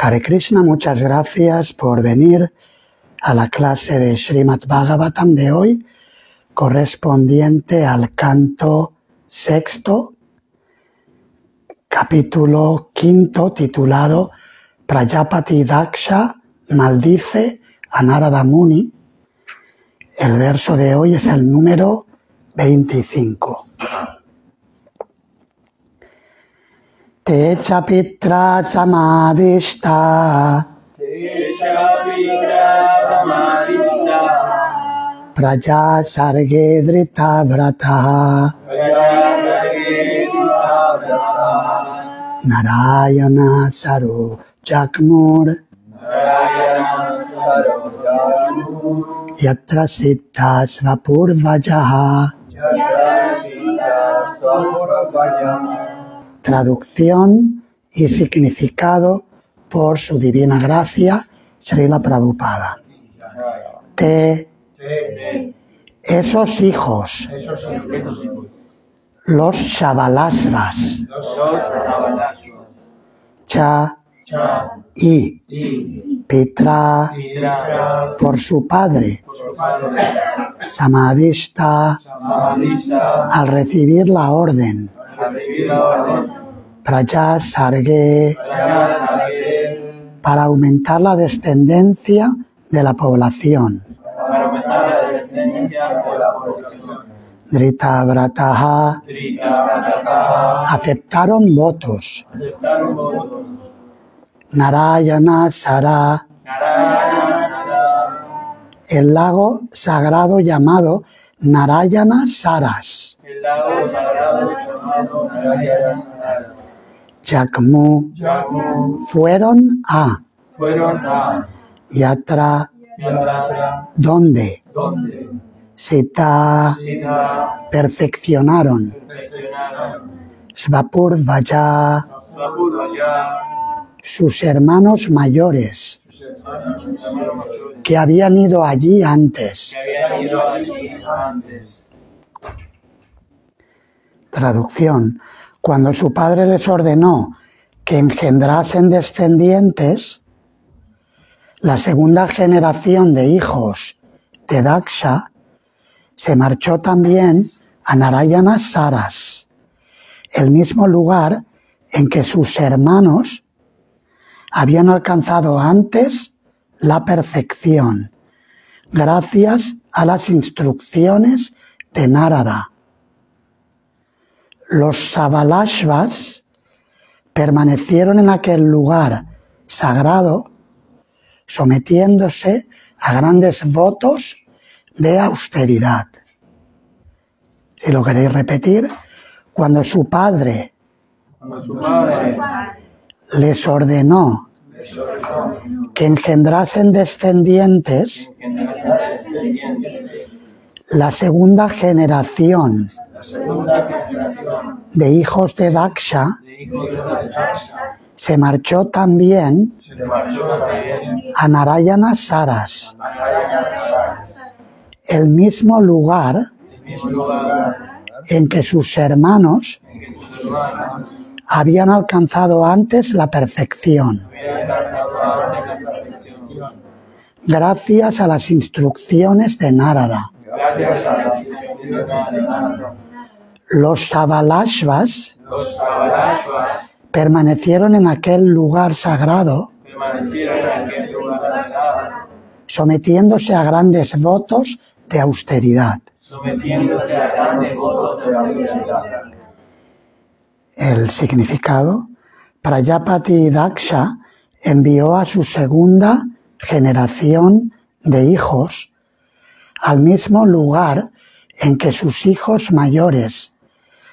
Hare Krishna, muchas gracias por venir a la clase de Srimad Bhagavatam de hoy, correspondiente al canto sexto, capítulo quinto, titulado Prajapati Daksha maldice a Narada Muni. El verso de hoy es el número 25. Techa pitra samadhishta praja sarge drita vrata Narayana saro jakmur yatra siddhas vapurvajaha. Traducción y significado por su divina gracia, Srila Prabhupada. Esos hijos, los Shavalasvas, Cha y Pitra, por su padre, Samadhishta, al recibir la orden, Praja Sarge, para aumentar la descendencia de la población. Drita Vrataha, aceptaron votos. Narayana Sara, el lago sagrado llamado Narayana Saras. Jakmu, fueron a. Yatra, ¿dónde? Sita, perfeccionaron. Svapurvaja, sus hermanos mayores, que habían ido allí antes. Traducción: cuando su padre les ordenó que engendrasen descendientes, la segunda generación de hijos de Daksha se marchó también a Narayana Saras, el mismo lugar en que sus hermanos habían alcanzado antes la perfección, gracias a las instrucciones de Narada. Los Savalashvas permanecieron en aquel lugar sagrado, sometiéndose a grandes votos de austeridad. Si lo queréis repetir, cuando su padre les ordenó que engendrasen descendientes, la segunda generación de hijos de Daksha se marchó también a Narayana Saras, el mismo lugar en que sus hermanos habían alcanzado antes la perfección, gracias a las instrucciones de Narada. Los Savalashvas permanecieron en aquel lugar sagrado, sometiéndose a grandes votos de austeridad. El significado: Prajapati Daksha envió a su segunda generación de hijos al mismo lugar en que sus hijos mayores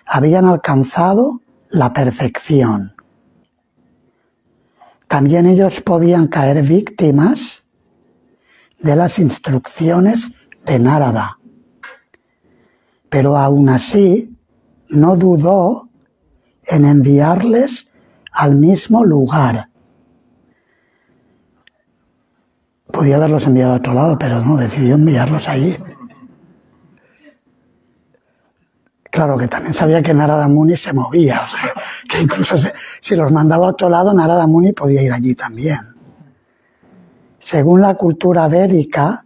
habían alcanzado la perfección. También ellos podían caer víctimas de las instrucciones de Narada, pero aún así no dudó en enviarles al mismo lugar. Podía haberlos enviado a otro lado, pero no, decidió enviarlos allí. Claro que también sabía que Narada Muni se movía, o sea, que incluso si los mandaba a otro lado, Narada Muni podía ir allí también. Según la cultura védica,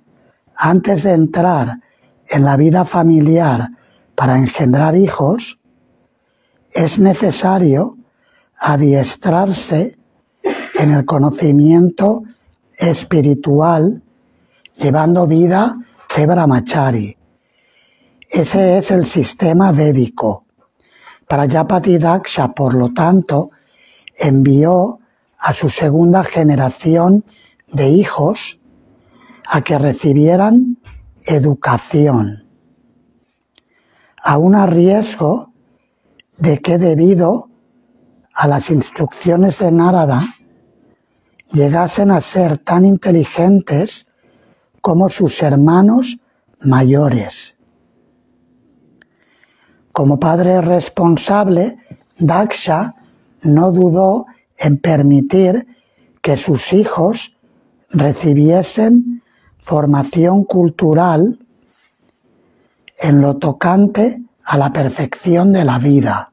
antes de entrar en la vida familiar para engendrar hijos, es necesario adiestrarse en el conocimiento espiritual, llevando vida de brahmachari. Ese es el sistema védico. Prajapati Daksha, por lo tanto, envió a su segunda generación de hijos a que recibieran educación, aun a riesgo de que, debido a las instrucciones de Narada, llegasen a ser tan inteligentes como sus hermanos mayores. Como padre responsable, Daksha no dudó en permitir que sus hijos recibiesen formación cultural en lo tocante a la perfección de la vida.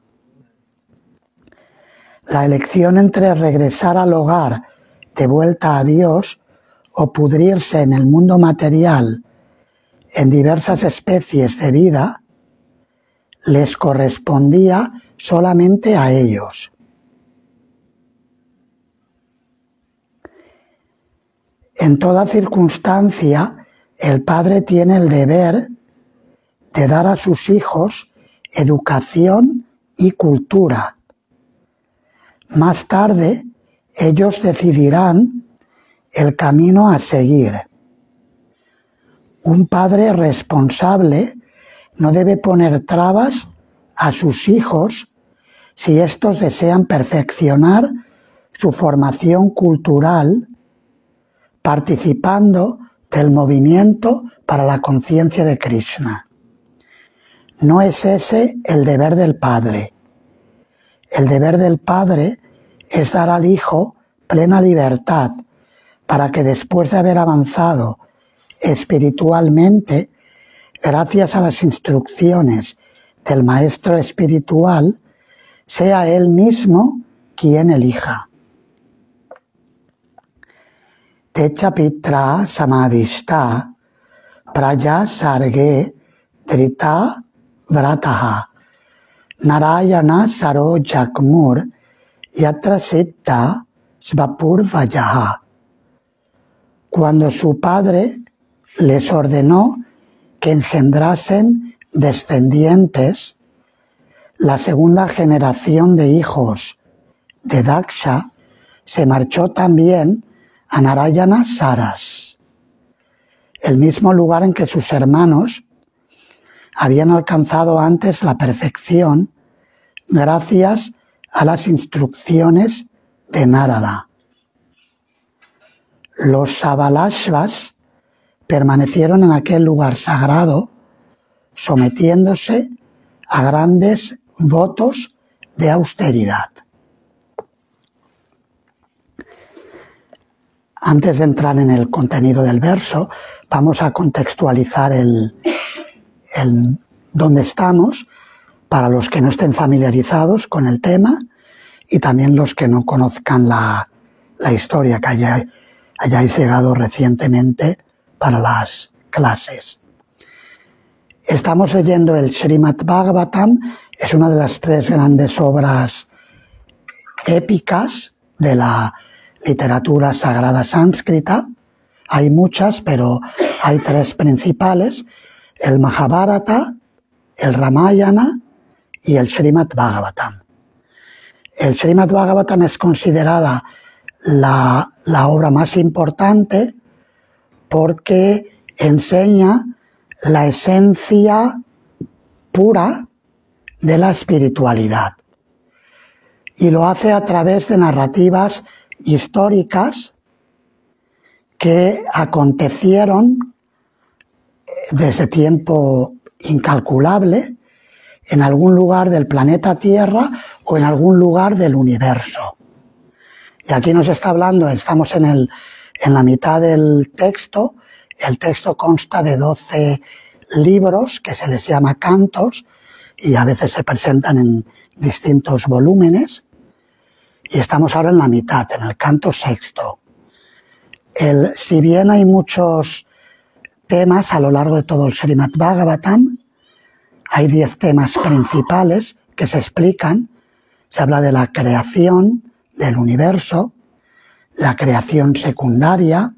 La elección entre regresar al hogar de vuelta a Dios o pudrirse en el mundo material en diversas especies de vida les correspondía solamente a ellos. En toda circunstancia, el padre tiene el deber de dar a sus hijos educación y cultura. Más tarde, ellos decidirán el camino a seguir. Un padre responsable no debe poner trabas a sus hijos si estos desean perfeccionar su formación cultural participando del movimiento para la conciencia de Krishna. No es ese el deber del padre. El deber del padre es dar al hijo plena libertad para que, después de haber avanzado espiritualmente, gracias a las instrucciones del maestro espiritual, sea él mismo quien elija. Techa pitra samadhishta praja sarge drita vrataha narayana saro jakmur yatra siddha svapur vayaha. Cuando su padre les ordenó que engendrasen descendientes, la segunda generación de hijos de Daksha se marchó también a Narayana Saras, el mismo lugar en que sus hermanos habían alcanzado antes la perfección gracias a las instrucciones de Narada. Los Sabalashvas permanecieron en aquel lugar sagrado, sometiéndose a grandes votos de austeridad. Antes de entrar en el contenido del verso, vamos a contextualizar dónde estamos para los que no estén familiarizados con el tema y también los que no conozcan la historia, que hayáis llegado recientemente para las clases. Estamos leyendo el Srimad Bhagavatam, es una de las 3 grandes obras épicas de la literatura sagrada sánscrita. Hay muchas, pero hay 3 principales: el Mahabharata, el Ramayana y el Srimad Bhagavatam. El Srimad Bhagavatam es considerada la obra más importante porque enseña la esencia pura de la espiritualidad y lo hace a través de narrativas históricas que acontecieron desde tiempo incalculable en algún lugar del planeta Tierra o en algún lugar del universo. Y aquí nos está hablando, estamos en la mitad del texto. El texto consta de 12 libros que se les llama cantos y a veces se presentan en distintos volúmenes. Y estamos ahora en la mitad, en el canto sexto. Si bien hay muchos temas a lo largo de todo el Srimad Bhagavatam, hay 10 temas principales que se explican. Se habla de la creación del universo, la creación secundaria,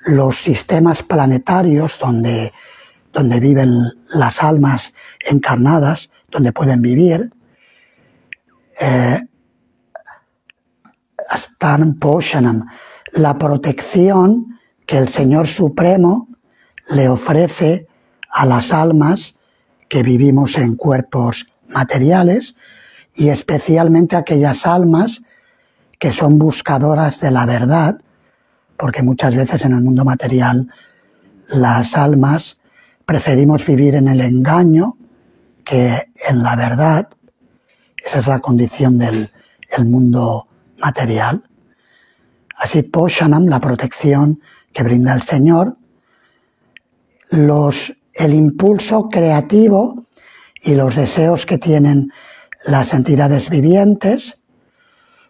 los sistemas planetarios donde viven las almas encarnadas, donde pueden vivir, Astan Poshanam, la protección que el Señor Supremo le ofrece a las almas que vivimos en cuerpos materiales, y especialmente a aquellas almas que son buscadoras de la verdad, porque muchas veces en el mundo material las almas preferimos vivir en el engaño que en la verdad. Esa es la condición del mundo material. Así, Poshanam, la protección que brinda el Señor, el impulso creativo y los deseos que tienen las entidades vivientes,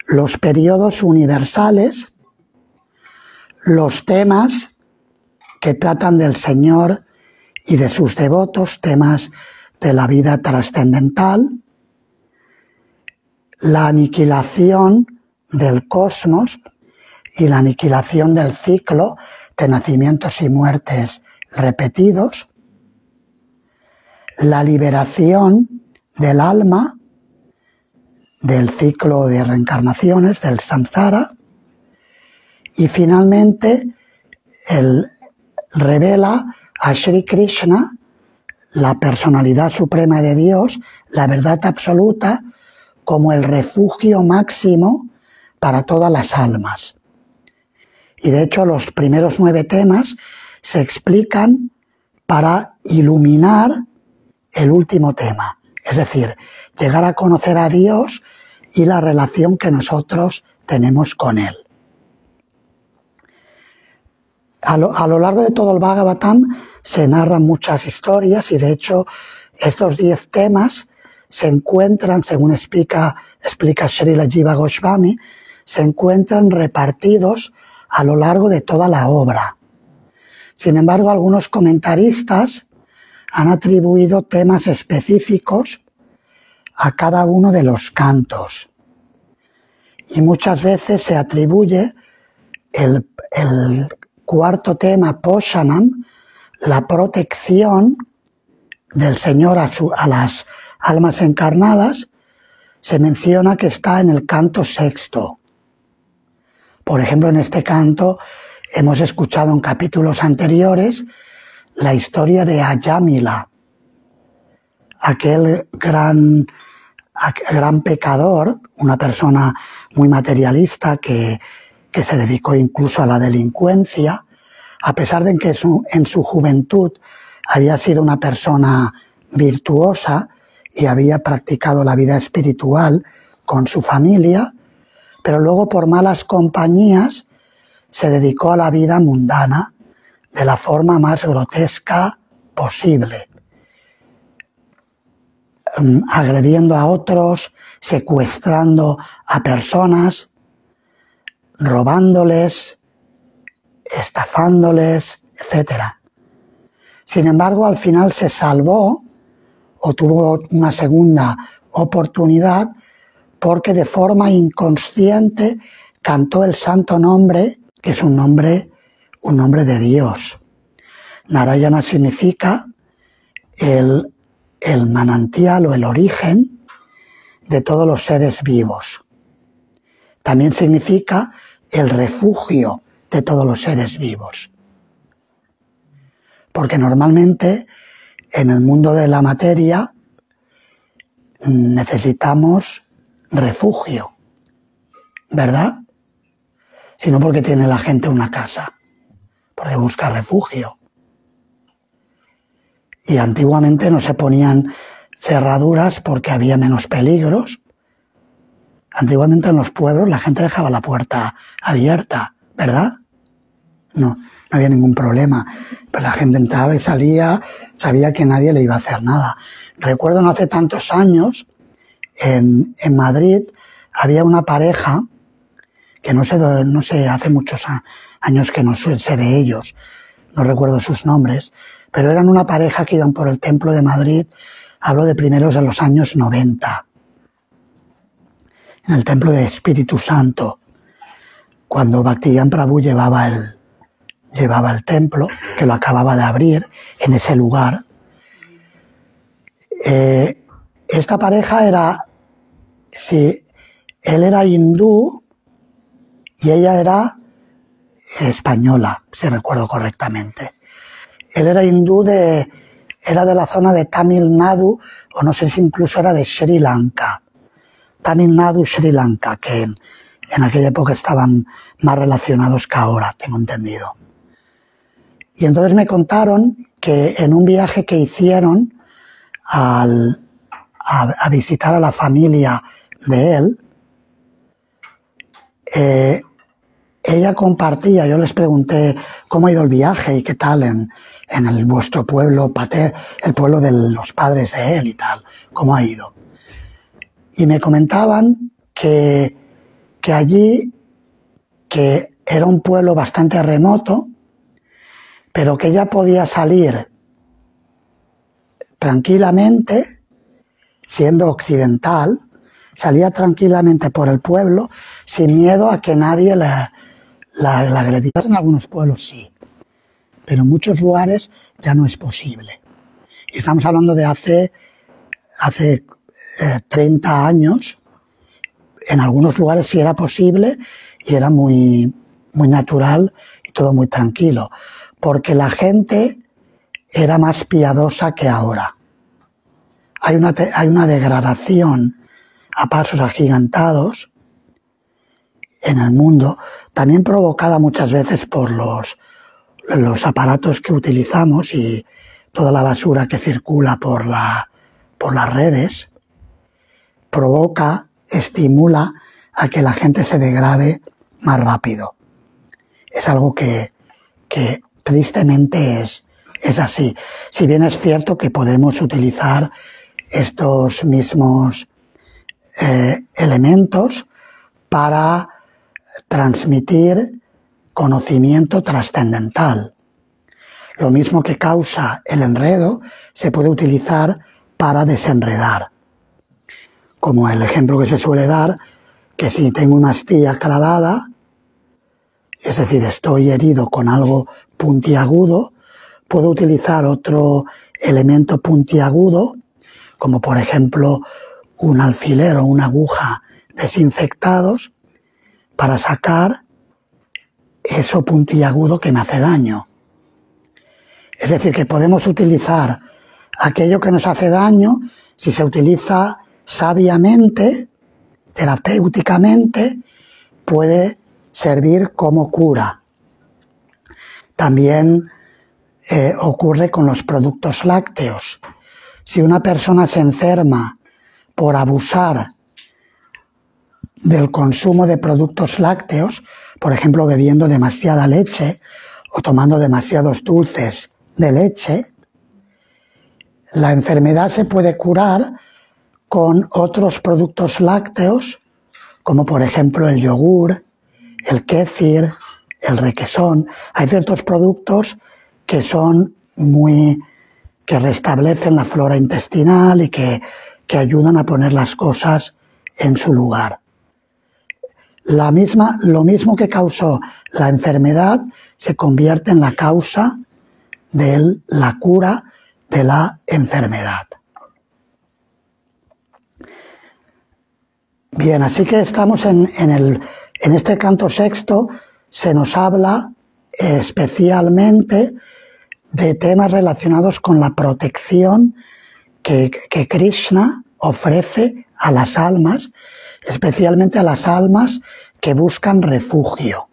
los periodos universales, los temas que tratan del Señor y de sus devotos, temas de la vida trascendental, la aniquilación del cosmos y la aniquilación del ciclo de nacimientos y muertes repetidos, la liberación del alma del ciclo de reencarnaciones, del samsara, y finalmente revela a Sri Krishna, la personalidad suprema de Dios, la verdad absoluta, como el refugio máximo para todas las almas. Y de hecho los primeros 9 temas se explican para iluminar el último tema, es decir, llegar a conocer a Dios y la relación que nosotros tenemos con Él. A lo largo de todo el Bhagavatam se narran muchas historias, y de hecho estos 10 temas se encuentran, según explica Srila Jiva Goswami, se encuentran repartidos a lo largo de toda la obra. Sin embargo, algunos comentaristas han atribuido temas específicos a cada uno de los cantos. Y muchas veces se atribuye el cuarto tema, Poshanam, la protección del Señor a las almas encarnadas, se menciona que está en el canto sexto. Por ejemplo, en este canto hemos escuchado en capítulos anteriores la historia de Ayamila, aquel gran pecador, una persona muy materialista que se dedicó incluso a la delincuencia, a pesar de que en su juventud había sido una persona virtuosa y había practicado la vida espiritual con su familia, pero luego por malas compañías se dedicó a la vida mundana de la forma más grotesca posible, agrediendo a otros, secuestrando a personas, robándoles, estafándoles, etc. Sin embargo, al final se salvó o tuvo una segunda oportunidad porque de forma inconsciente cantó el santo nombre, que es un nombre de Dios. Narayana significa el manantial o el origen de todos los seres vivos. También significa el refugio de todos los seres vivos. Porque normalmente en el mundo de la materia necesitamos refugio, ¿verdad? Sino porque tiene la gente una casa, porque busca refugio. Y antiguamente no se ponían cerraduras porque había menos peligros. Antiguamente en los pueblos la gente dejaba la puerta abierta, ¿verdad? No, no había ningún problema. Pues la gente entraba y salía, sabía que nadie le iba a hacer nada. Recuerdo no hace tantos años, en Madrid, había una pareja, que no sé, hace muchos años que no sé de ellos, no recuerdo sus nombres, pero eran una pareja que iban por el Templo de Madrid, hablo de primeros de los años 90, en el Templo de Espíritu Santo, cuando Bhaktiyan Prabhu llevaba el templo, que lo acababa de abrir en ese lugar. Esta pareja era, sí, él era hindú y ella era española, si recuerdo correctamente. Él era hindú, era de la zona de Tamil Nadu, o no sé si incluso era de Sri Lanka. Tamil Nadu, Sri Lanka, que en aquella época estaban más relacionados que ahora, tengo entendido. Y entonces me contaron que en un viaje que hicieron a visitar a la familia de él, ella compartía, yo les pregunté cómo ha ido el viaje y qué tal en vuestro pueblo pater, el pueblo de los padres de él y tal, cómo ha ido. Y me comentaban que allí, que era un pueblo bastante remoto, pero que ella podía salir tranquilamente, siendo occidental, salía tranquilamente por el pueblo sin miedo a que nadie la agrediera. En algunos pueblos sí, pero en muchos lugares ya no es posible. Y estamos hablando de hace 30 años, en algunos lugares sí era posible y era muy, muy natural y todo muy tranquilo, porque la gente era más piadosa que ahora. Hay una degradación a pasos agigantados en el mundo, también provocada muchas veces por los aparatos que utilizamos y toda la basura que circula por las redes, provoca, estimula a que la gente se degrade más rápido. Es algo que tristemente es así. Si bien es cierto que podemos utilizar estos mismos elementos para transmitir conocimiento trascendental. Lo mismo que causa el enredo se puede utilizar para desenredar. Como el ejemplo que se suele dar, que si tengo una astilla clavada, es decir, estoy herido con algo puntiagudo, puedo utilizar otro elemento puntiagudo, como por ejemplo un alfiler o una aguja desinfectados, para sacar eso puntiagudo que me hace daño. Es decir, que podemos utilizar aquello que nos hace daño, si se utiliza sabiamente, terapéuticamente, puede servir como cura. También ocurre con los productos lácteos. Si una persona se enferma por abusar del consumo de productos lácteos, por ejemplo, bebiendo demasiada leche o tomando demasiados dulces de leche, la enfermedad se puede curar con otros productos lácteos, como por ejemplo el yogur, el kéfir, el requesón. Hay ciertos productos que son que restablecen la flora intestinal y que ayudan a poner las cosas en su lugar. Lo mismo que causó la enfermedad se convierte en la causa de la cura de la enfermedad. Bien, así que estamos en este canto sexto, se nos habla especialmente de temas relacionados con la protección que Krishna ofrece a las almas, especialmente a las almas que buscan refugio.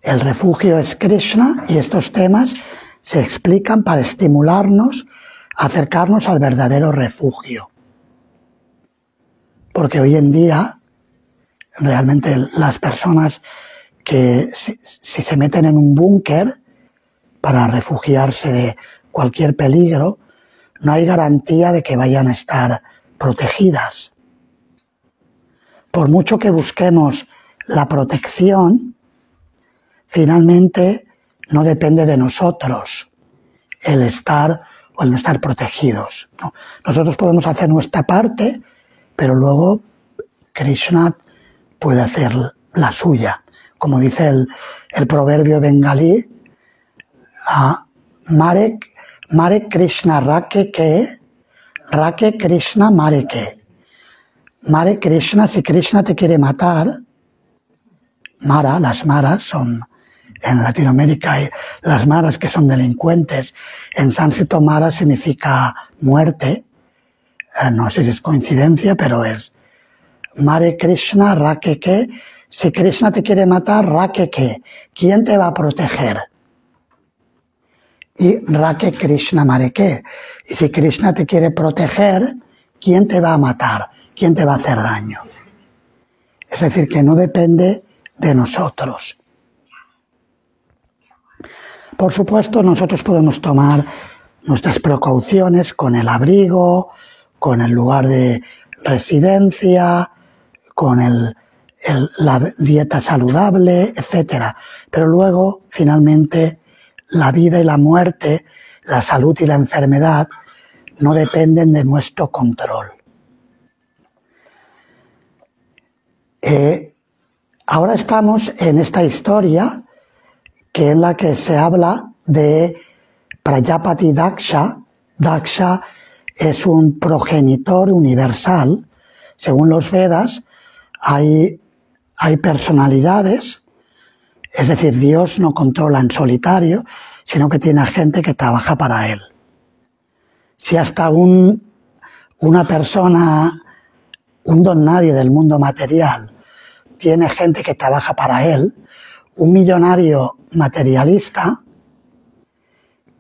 El refugio es Krishna y estos temas se explican para estimularnos a acercarnos al verdadero refugio. Porque hoy en día, realmente las personas que si se meten en un búnker para refugiarse de cualquier peligro, no hay garantía de que vayan a estar protegidas. Por mucho que busquemos la protección, finalmente no depende de nosotros el estar o el no estar protegidos, ¿no? Nosotros podemos hacer nuestra parte, pero luego Krishna puede hacer la suya. Como dice el proverbio bengalí, Mare Krishna Rake Krishna Mare ke. Mare Krishna, si Krishna te quiere matar, Mara, las maras son, en Latinoamérica hay las maras que son delincuentes. En sánscrito Mara significa muerte. No sé si es coincidencia, pero es Mare Krishna Rake ke. Si Krishna te quiere matar, Rake ke. ¿Quién te va a proteger? Y Rake Krishna Mare ke. Y si Krishna te quiere proteger, ¿quién te va a matar? ¿Quién te va a hacer daño? Es decir, que no depende de nosotros. Por supuesto, nosotros podemos tomar nuestras precauciones con el abrigo, con el lugar de residencia, con la dieta saludable, etc. Pero luego, finalmente, la vida y la muerte, la salud y la enfermedad no dependen de nuestro control. Ahora estamos en esta historia que en la que se habla de Prajapati Daksha. Daksha es un progenitor universal. Según los Vedas, hay personalidades, es decir, Dios no controla en solitario, sino que tiene a gente que trabaja para él. Si hasta una persona, un don nadie del mundo material, tiene gente que trabaja para él, un millonario materialista,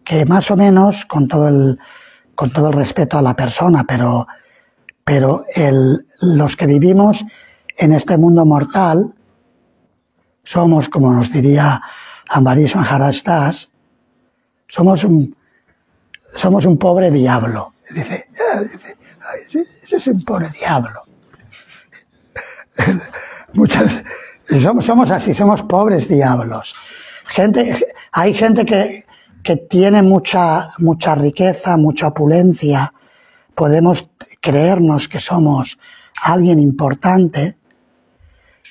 que más o menos, con todo el respeto a la persona, pero los que vivimos en este mundo mortal, somos, como nos diría Ambarish Maharaj Das, somos un pobre diablo. Dice, ese es un pobre diablo. Somos así, somos pobres diablos. Hay gente que tiene mucha riqueza, mucha opulencia. Podemos creernos que somos alguien importante,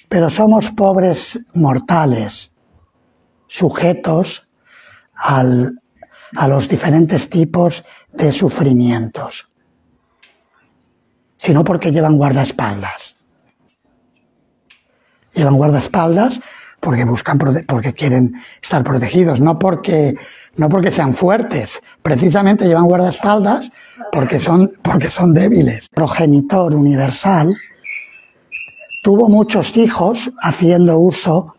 pero somos pobres mortales, sujetos a los diferentes tipos de sufrimientos. Sino porque llevan guardaespaldas. Llevan guardaespaldas porque quieren estar protegidos, no porque sean fuertes. Precisamente llevan guardaespaldas porque son débiles. El progenitor universal tuvo muchos hijos haciendo uso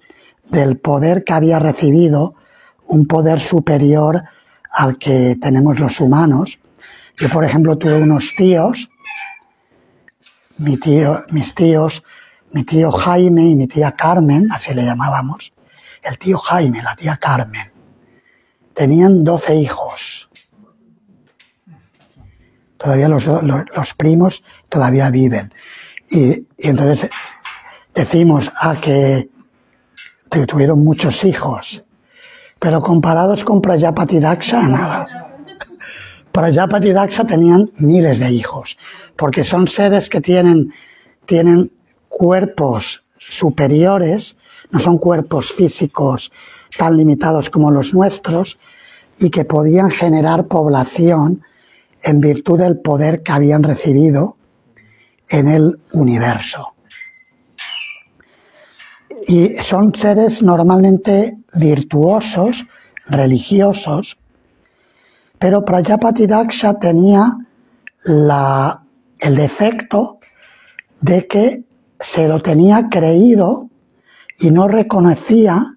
del poder que había recibido, un poder superior al que tenemos los humanos. Yo, por ejemplo, tuve unos tíos, mi tío Jaime y mi tía Carmen, así le llamábamos, el tío Jaime, la tía Carmen, tenían 12 hijos. Todavía los primos todavía viven. Y entonces decimos que tuvieron muchos hijos, pero comparados con Prajapati Daksha, nada. Prajapati Daksha tenían miles de hijos, porque son seres que tienen cuerpos superiores, no son cuerpos físicos tan limitados como los nuestros, y que podían generar población en virtud del poder que habían recibido en el universo. Y son seres normalmente virtuosos, religiosos, pero Prajapati Daksha tenía el defecto de que se lo tenía creído y no reconocía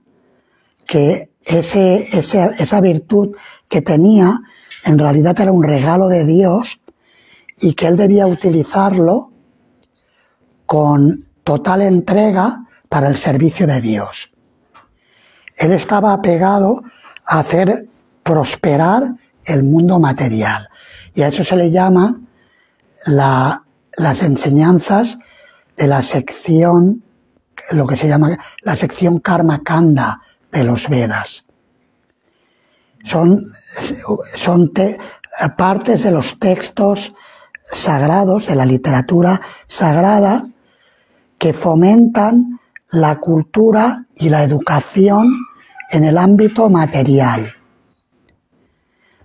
que esa virtud que tenía en realidad era un regalo de Dios y que él debía utilizarlo con total entrega para el servicio de Dios. Él estaba apegado a hacer prosperar el mundo material. Y a eso se le llama las enseñanzas de la sección, lo que se llama la sección Karma Kanda de los Vedas. Son partes de los textos sagrados, de la literatura sagrada, que fomentan la cultura y la educación en el ámbito material,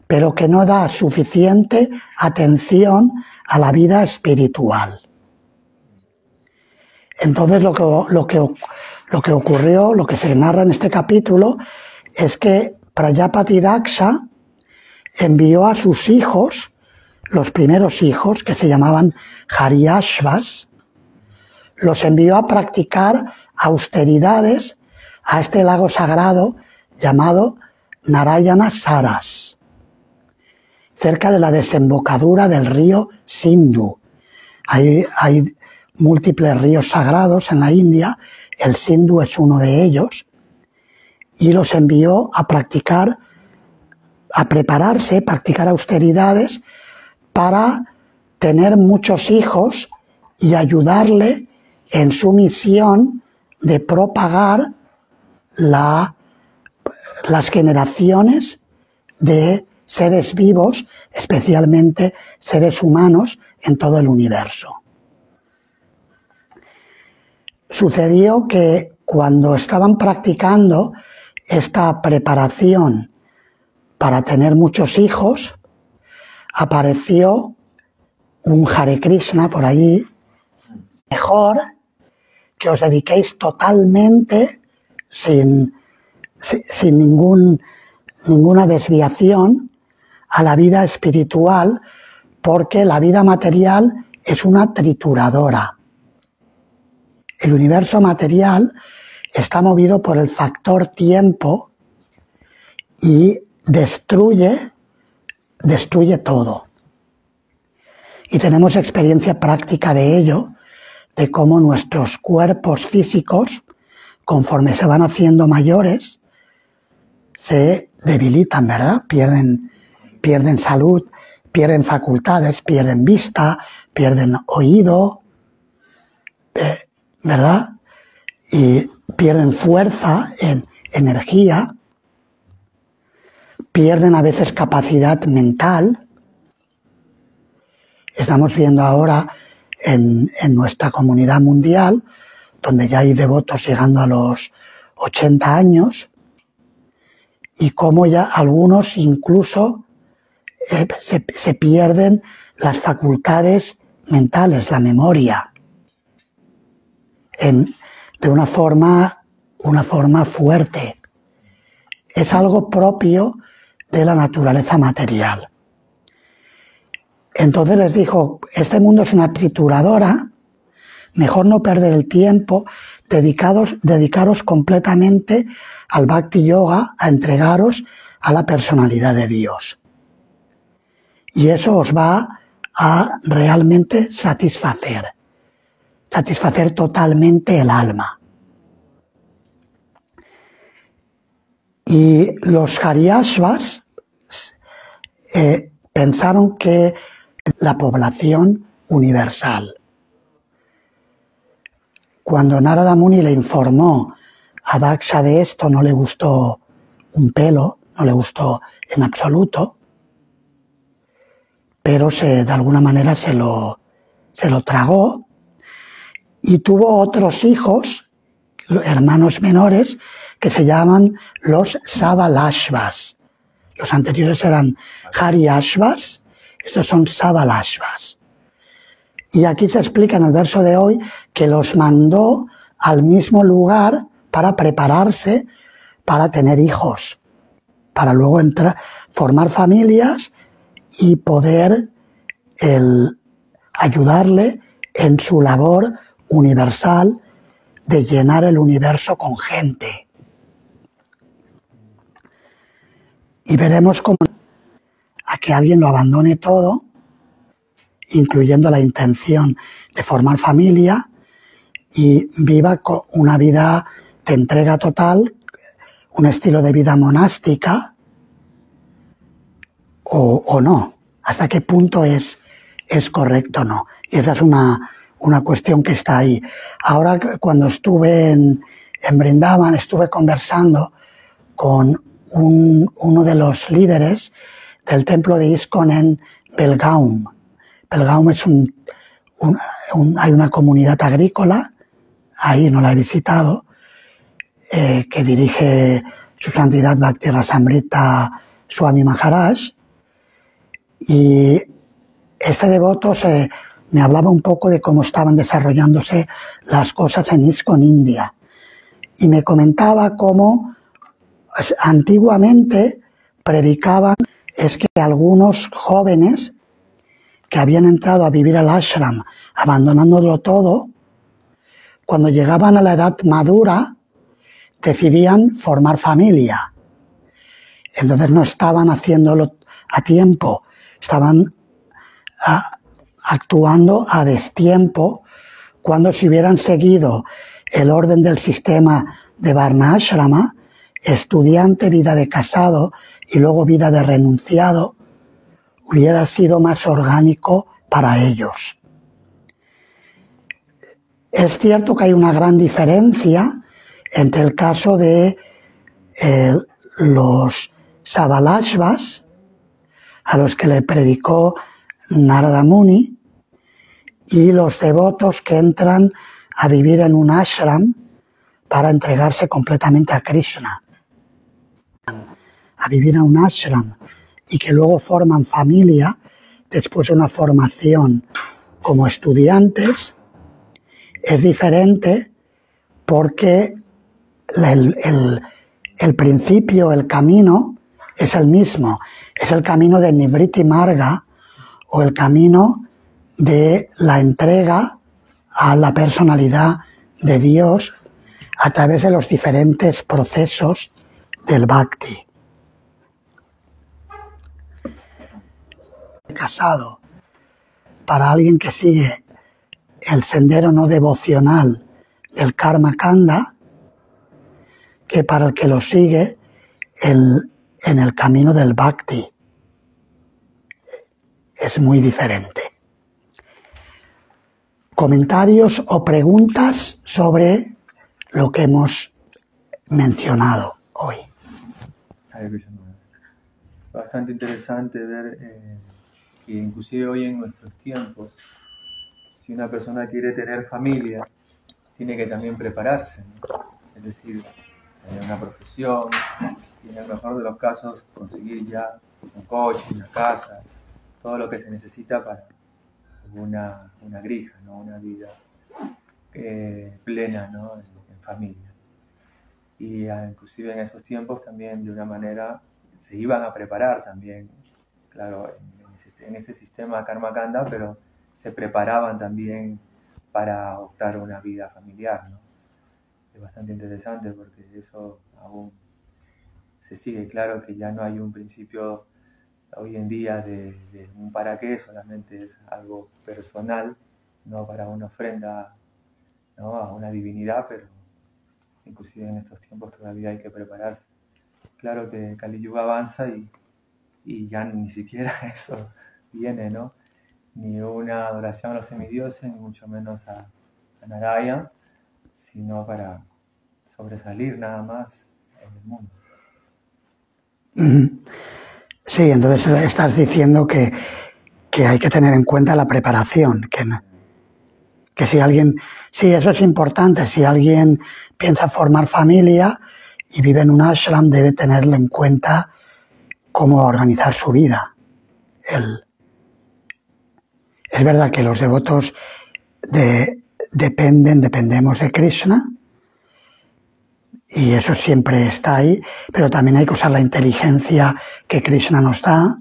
pero que no da suficiente atención a la vida espiritual. Entonces lo que ocurrió, lo que se narra en este capítulo, es que Prajapati Daksha envió a sus hijos, los primeros hijos, que se llamaban Haryashvas, los envió a practicar austeridades a este lago sagrado llamado Narayana Saras, cerca de la desembocadura del río Sindhu. Hay múltiples ríos sagrados en la India, el Sindhu es uno de ellos, y los envió a practicar, a prepararse, practicar austeridades para tener muchos hijos y ayudarle en su misión de propagar las generaciones de seres vivos, especialmente seres humanos, en todo el universo. Sucedió que cuando estaban practicando esta preparación para tener muchos hijos, apareció un Hare Krishna por allí. Mejor que os dediquéis totalmente, sin ninguna desviación, a la vida espiritual, porque la vida material es una trituradora. El universo material está movido por el factor tiempo y destruye todo. Y tenemos experiencia práctica de ello, de cómo nuestros cuerpos físicos, conforme se van haciendo mayores, se debilitan, ¿verdad? Pierden salud, pierden facultades, pierden vista, pierden oído, ¿verdad? Y pierden fuerza, energía, pierden a veces capacidad mental. Estamos viendo ahora en nuestra comunidad mundial, donde ya hay devotos llegando a los 80 años, y cómo ya algunos incluso se pierden las facultades mentales, la memoria, de una forma fuerte. Es algo propio de la naturaleza material. Entonces les dijo, este mundo es una trituradora, mejor no perder el tiempo, dedicaros completamente al Bhakti Yoga, a entregaros a la personalidad de Dios. Y eso os va a realmente satisfacer totalmente el alma. Y los Haryashvas pensaron que la población universal. Cuando Narada Muni le informó a Daksha de esto, no le gustó un pelo, no le gustó en absoluto, pero de alguna manera se lo tragó, y tuvo otros hijos, hermanos menores, que se llaman los Sabalashvas. Los anteriores eran Haryashvas, estos son Sabalashvas. Y aquí se explica en el verso de hoy que los mandó al mismo lugar para prepararse para tener hijos, para luego formar familias y poder ayudarle en su labor universal de llenar el universo con gente. Y veremos cómo a que alguien lo abandone todo, incluyendo la intención de formar familia, y viva una vida de entrega total, un estilo de vida monástica o no. ¿Hasta qué punto es correcto o no? Y esa es una cuestión que está ahí. Ahora, cuando estuve en Brindavan, estuve conversando con uno de los líderes del templo de ISKCON en Belgaum. Belgaum es hay una comunidad agrícola, ahí no la he visitado, que dirige su santidad Bhakti Rasamrita Swami Maharaj, y este devoto me hablaba un poco de cómo estaban desarrollándose las cosas en ISKCON India, y me comentaba cómo antiguamente predicaban es que algunos jóvenes que habían entrado a vivir al ashram abandonándolo todo, cuando llegaban a la edad madura decidían formar familia. Entonces no estaban haciéndolo a tiempo, estaban actuando a destiempo, cuando si hubieran seguido el orden del sistema de Varnashrama, estudiante, vida de casado y luego vida de renunciado, hubiera sido más orgánico para ellos. Es cierto que hay una gran diferencia entre el caso de los Savalashvas, a los que le predicó Narada Muni, y los devotos que entran a vivir en un ashram para entregarse completamente a Krishna. A vivir en un ashram y que luego forman familia después de una formación como estudiantes, es diferente porque el principio, el camino es el mismo, es el camino de Nivritti Marga o el camino de la entrega a la personalidad de Dios a través de los diferentes procesos del Bhakti. Casado, para alguien que sigue el sendero no devocional del Karma Kanda, que para el que lo sigue en el camino del Bhakti. Es muy diferente. Comentarios o preguntas sobre lo que hemos mencionado hoy. Bastante interesante ver que inclusive hoy en nuestros tiempos, si una persona quiere tener familia, tiene que también prepararse, ¿no? Es decir, tener una profesión y en el mejor de los casos conseguir ya un coche, una casa, todo lo que se necesita para una grija, ¿no? Una vida plena, ¿no? en familia. Y inclusive en esos tiempos también de una manera se iban a preparar también, claro, en ese sistema Karma Kanda, pero se preparaban también para optar a una vida familiar, ¿no? Es bastante interesante porque eso aún se sigue. Claro que ya no hay un principio hoy en día de un para qué, solamente es algo personal, no para una ofrenda, ¿no? A una divinidad, pero inclusive en estos tiempos todavía hay que prepararse. Claro que Kali Yuga avanza y ya ni siquiera eso viene, ¿no? Ni una adoración a los semidioses, ni mucho menos a Narayana, sino para sobresalir nada más en el mundo. Sí, entonces estás diciendo que hay que tener en cuenta la preparación, que si alguien, sí, eso es importante, si alguien piensa formar familia y vive en un ashram, debe tenerlo en cuenta cómo organizar su vida. Es verdad que los devotos dependemos de Krishna, y eso siempre está ahí, pero también hay que usar la inteligencia que Krishna nos da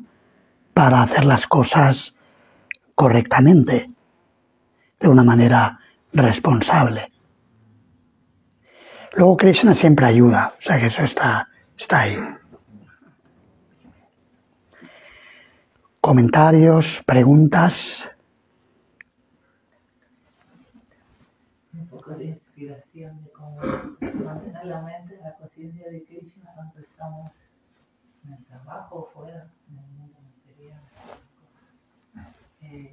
para hacer las cosas correctamente, de una manera responsable. Luego Krishna siempre ayuda, o sea que eso está ahí. Comentarios, preguntas. Un poco de inspiración de cómo mantener la mente en la conciencia de Krishna el trabajo, fuera, en el mundo material,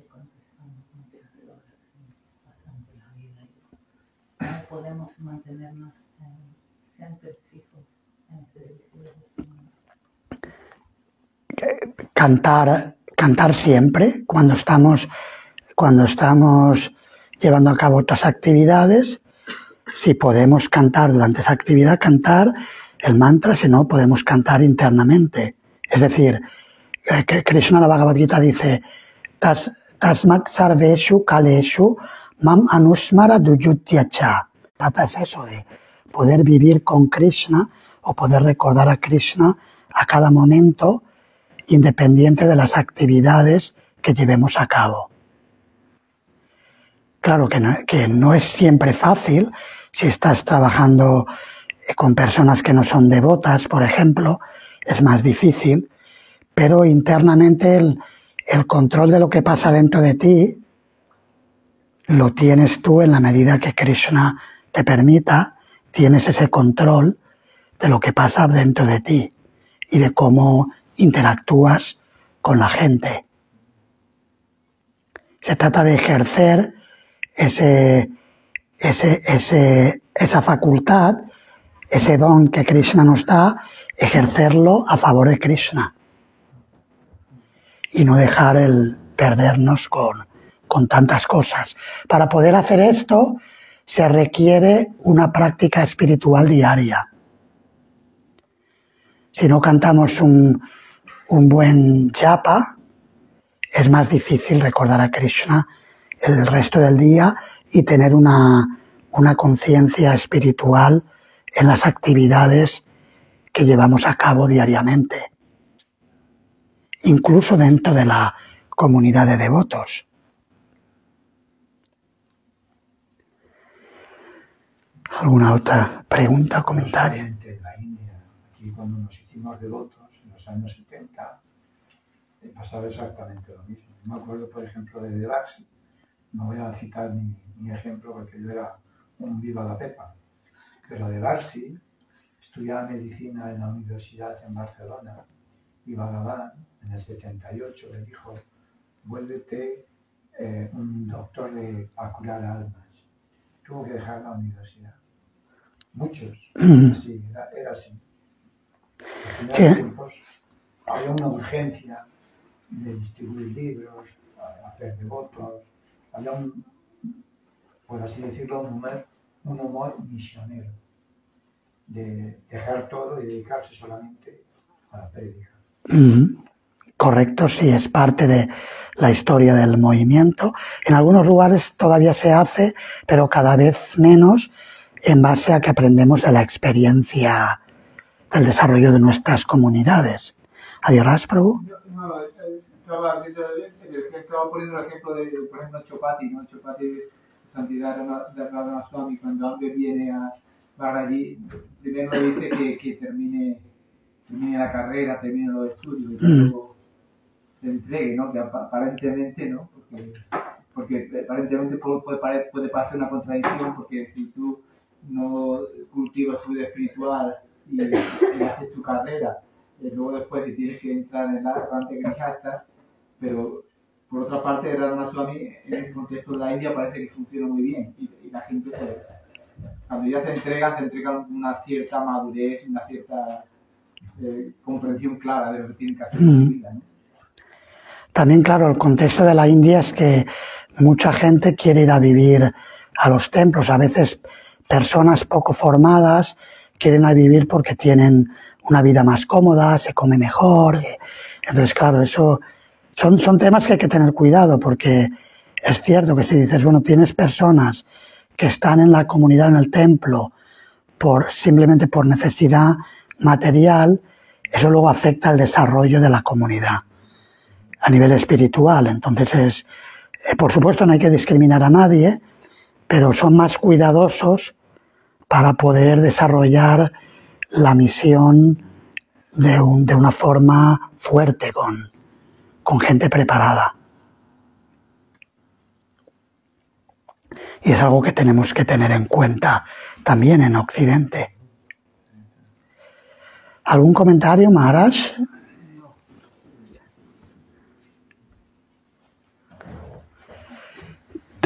contestamos muchas horas y pasamos la vida. No podemos mantenernos siempre fijos en ese servicio del Señor. Cantar siempre, cuando estamos llevando a cabo otras actividades, si podemos cantar durante esa actividad, cantar el mantra, si no, podemos cantar internamente. Es decir, Krishna, la Bhagavad Gita dice, Tasmat sarveshu kaleshu mam anusmara duyutyacha. Trata es eso, de poder vivir con Krishna o poder recordar a Krishna a cada momento, independiente de las actividades que llevemos a cabo. Claro que no es siempre fácil. Si estás trabajando con personas que no son devotas, por ejemplo, es más difícil, pero internamente el control de lo que pasa dentro de ti lo tienes tú en la medida que Krishna te permita, tienes ese control de lo que pasa dentro de ti y de cómo interactúas con la gente. Se trata de ejercer esa facultad, ese don que Krishna nos da, ejercerlo a favor de Krishna y no dejar el perdernos con tantas cosas. Para poder hacer esto se requiere una práctica espiritual diaria. Si no cantamos un buen japa, es más difícil recordar a Krishna el resto del día y tener una conciencia espiritual en las actividades que llevamos a cabo diariamente, incluso dentro de la comunidad de devotos. ¿Alguna otra pregunta o comentario? En la India, aquí cuando nos hicimos devotos, en los años 70, pasaba exactamente lo mismo. Me acuerdo, por ejemplo, de Devarsi. No voy a citar mi ejemplo porque yo era un viva la pepa. Pero Devarsi estudiaba medicina en la universidad en Barcelona y Bhagavan, en el 78, le dijo, vuélvete un doctor para curar almas. Tuvo que dejar la universidad. Muchos. Sí, era así. Al final de tiempos, había una urgencia de distribuir libros, hacer devotos, había por así decirlo, un humor misionero, de dejar todo y dedicarse solamente a la prédica. Correcto, sí, es parte de la historia del movimiento. En algunos lugares todavía se hace, pero cada vez menos, en base a que aprendemos de la experiencia del desarrollo de nuestras comunidades. Adiós, Prabhu. Estaba poniendo el ejemplo de, por ejemplo, Chopati, ¿no? Chopati de Santidad de Radha Swami, cuando alguien viene a Bhagavad, primero le dice que termine la carrera, termine los estudios, y luego se entregue, ¿no? Que aparentemente, ¿no? Porque aparentemente puede parecer una contradicción, porque si tú no cultivas tu vida espiritual y haces tu carrera, luego después te tienes que entrar en la Advante Grihasta, pero por otra parte, Radha Swami en el contexto de la India parece que funciona muy bien y la gente, pues, cuando ya se entrega con una cierta madurez, una cierta comprensión clara de lo que tienen que hacer en su vida, ¿no? También, claro, el contexto de la India es que mucha gente quiere ir a vivir a los templos. A veces personas poco formadas quieren ir a vivir porque tienen una vida más cómoda, se come mejor. Entonces, claro, eso son temas que hay que tener cuidado, porque es cierto que si dices, bueno, tienes personas que están en la comunidad, en el templo, simplemente por necesidad material, eso luego afecta al desarrollo de la comunidad a nivel espiritual. Entonces, por supuesto, no hay que discriminar a nadie, pero son más cuidadosos para poder desarrollar la misión de una forma fuerte, con gente preparada. Y es algo que tenemos que tener en cuenta también en Occidente. ¿Algún comentario, Maharaj?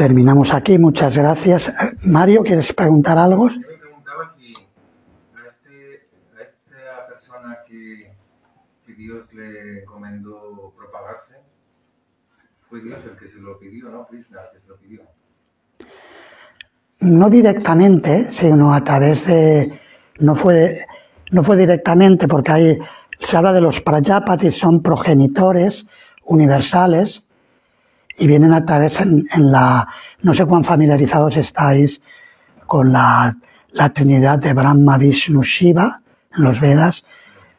terminamos aquí. Muchas gracias. Mario, ¿quieres preguntar algo? Yo me preguntaba si a esta persona que Dios le encomendó propagarse, fue Dios el que se lo pidió, ¿no? Krishna el que se lo pidió. No directamente, sino a través de... No fue directamente, porque se habla de los Prajapatis, son progenitores universales y vienen a través no sé cuán familiarizados estáis con la Trinidad de Brahma, Vishnu, Shiva en los Vedas.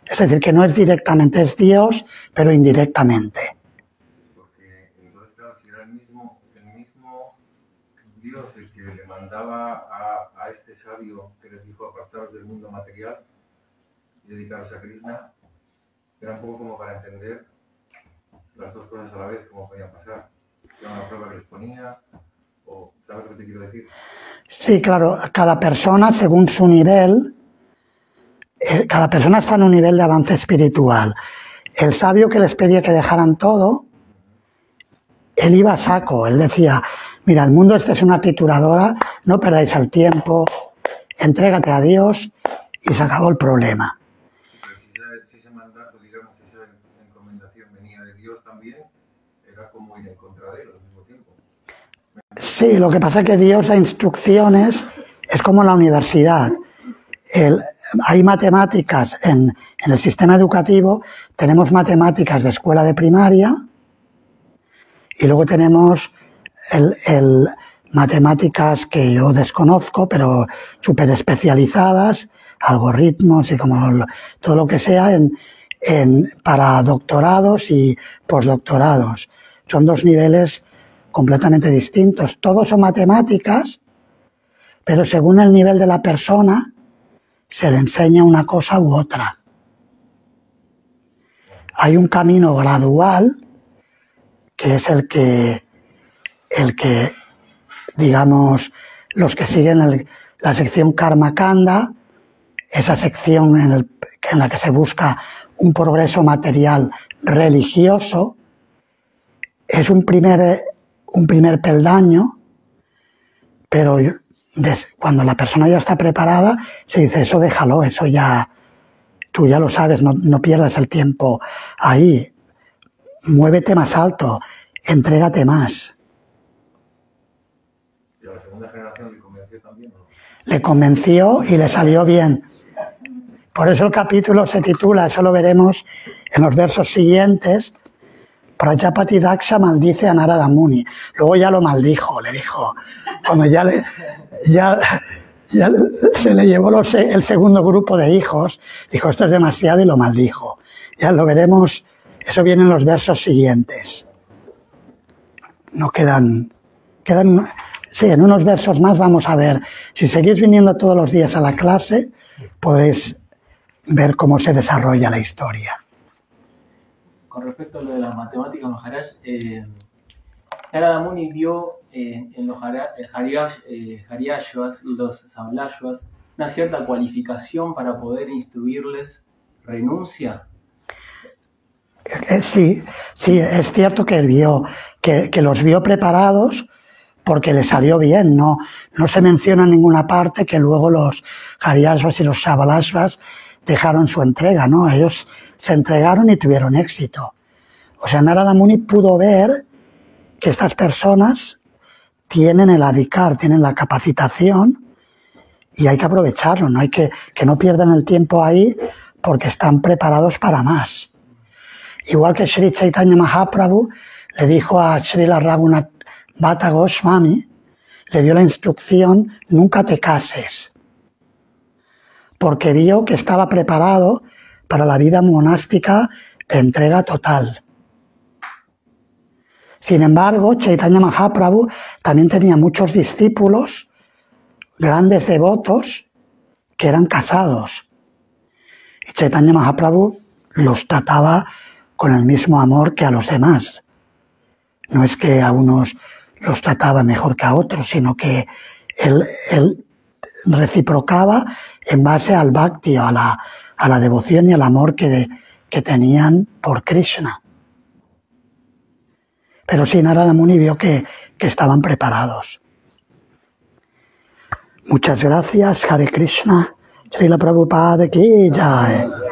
Es decir, que no es directamente, es Dios, pero indirectamente. Porque entonces, claro, si era el mismo Dios el que le mandaba a este sabio que les dijo apartaros del mundo material y dedicaros a Krishna, era un poco como para entender las dos cosas a la vez, cómo podían pasar. Era una prueba que les ponía, o ¿sabes lo que te quiero decir? Sí, claro, cada persona según su nivel, cada persona está en un nivel de avance espiritual. El sabio que les pedía que dejaran todo, él iba a saco, él decía, mira, el mundo es una trituradora, no perdáis el tiempo, entrégate a Dios y se acabó el problema. Pero si ese mandato, digamos, esa encomendación venía de Dios también, era como ir en contra de él al mismo tiempo. Sí, lo que pasa es que Dios da instrucciones, es como en la universidad. Hay matemáticas en el sistema educativo, tenemos matemáticas de escuela de primaria y luego tenemos matemáticas que yo desconozco, pero súper especializadas, algoritmos y como todo lo que sea para doctorados y postdoctorados. Son dos niveles completamente distintos. Todos son matemáticas, pero según el nivel de la persona se le enseña una cosa u otra. Hay un camino gradual que es el que digamos, los que siguen la sección Karma Kanda, esa sección en la que se busca un progreso material religioso, es un primer peldaño, pero cuando la persona ya está preparada, se dice, eso déjalo, eso ya, tú ya lo sabes, no pierdas el tiempo ahí, muévete más alto, entrégate más. ¿Y a la segunda generación le convenció también o no? Le convenció y le salió bien. Por eso el capítulo se titula, eso lo veremos en los versos siguientes, Prajapati Daksha maldice a Narada Muni. Luego ya lo maldijo, le dijo, cuando ya se le llevó el segundo grupo de hijos, dijo esto es demasiado y lo maldijo. Ya lo veremos, eso viene en los versos siguientes. No quedan, sí, en unos versos más vamos a ver. Si seguís viniendo todos los días a la clase, podréis ver cómo se desarrolla la historia. Con respecto a lo de las matemáticas, Maharaj, Narada Muni vio en los Haryashvas y los Samlayvas una cierta cualificación para poder instruirles renuncia. Sí, es cierto que los vio preparados porque les salió bien, no se menciona en ninguna parte que luego los Haryashvas y los Samlayvas dejaron su entrega, ¿no? Ellos se entregaron y tuvieron éxito. O sea, Narada Muni pudo ver que estas personas tienen el adhikar, tienen la capacitación y hay que aprovecharlo, no hay que no pierdan el tiempo ahí porque están preparados para más. Igual que Sri Chaitanya Mahaprabhu le dijo a Srila Raghunath Bhatta Goswami, le dio la instrucción, nunca te cases, porque vio que estaba preparado para la vida monástica de entrega total. Sin embargo, Chaitanya Mahaprabhu también tenía muchos discípulos, grandes devotos, que eran casados. Y Chaitanya Mahaprabhu los trataba con el mismo amor que a los demás. No es que a unos los trataba mejor que a otros, sino que él reciprocaba en base al bhakti, a la devoción y al amor que tenían por Krishna. Pero sí, Narada Muni vio que que estaban preparados. Muchas gracias, Hare Krishna, Srila Prabhupada ki jai.